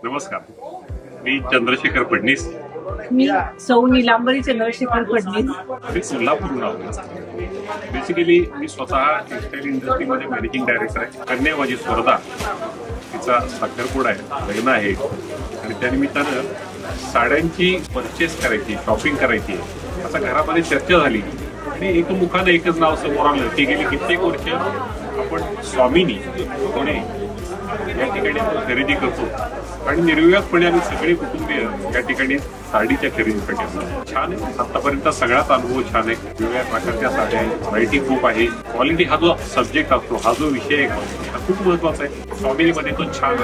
नमस्कार, मी चंद्रशेखर फडणीस. मी सौ नीलांबरी चंद्रशेखर फडणीस. मी सोलापूरहून आलो. बेसिकली मी स्वतः टेक्सटाईल इंडस्ट्रीमध्ये मॅनेजिंग डायरेक्टर आहे. कन्या माझी स्पर्धा, तिचा साखरपुडा आहे, लग्न आहे आणि त्यानिमित्तानं साड्यांची परचेस करायची, शॉपिंग करायची असं घरामध्ये चर्चा झाली आणि एकमुखानं एकच नाव समोर आलं की गेली कित्येक वर्ष आपण स्वामिनी पुणे या ठिकाणी खरेदी करतो आणि निर्विवादपणे आम्ही सगळे कुटुंबीय या ठिकाणी साडीच्या खरेदीसाठी असतो. छान आहे, आतापर्यंत सगळ्याच अनुभव छान आहे. वेगवेगळ्या प्रकारच्या साड्या आहेत, व्हरायटी खूप आहे. क्वालिटी हा जो सब्जेक्ट असतो, हा जो विषय आहे हा खूप महत्वाचा आहे. स्वामिनीमध्ये तो छान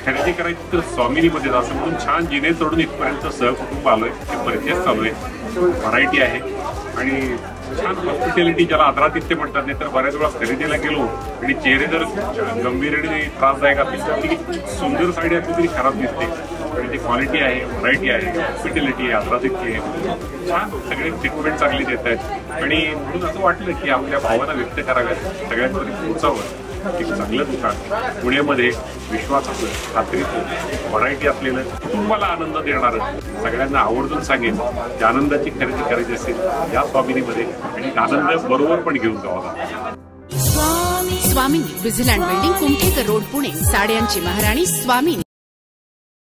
खरेदी करायची तर स्वामिनीमध्ये असं म्हणून छान जिने चढून इथपर्यंत सहकुटुंब आलोय, ते परचेस चालू आहे, व्हरायटी आहे आणि छान हॉस्पिटॅलिटी ज्याला आदरातिथ्य म्हणतात. नाही तर बऱ्याच वेळा खरेदीला गेलो आणि चेहरे जर गंभीर आणि त्रासदायक असतील तर सुंदर साडी असली तरी खराब दिसते. आणि ती क्वालिटी आहे, व्हरायटी आहे, हॉस्पिटॅलिटी आहे, आदरातिथ्य आहे, छान सगळे ट्रीटमेंट चांगली देत आहेत. आणि म्हणून असं वाटलं की आपल्या भावना व्यक्त कराव्यात, सगळ्यांपर्यंत पोहोचावं. एक चांगलं दुकान पुण्यामध्ये, विश्वासाचं, खात्रीचं, व्हरायटी असलेलं, कुटुंबाला आनंद देणारं, सगळ्यांना आवर्जून सांगेन की आनंदाची खरेदी करायची असेल या स्वामिनीमध्ये आणि आनंद बरोबर पण घेऊन जावा. स्वामिनी विझिलँड बिल्डिंग, कुमठेकर रोड, पुणे. साड्यांची महाराणी स्वामिनी.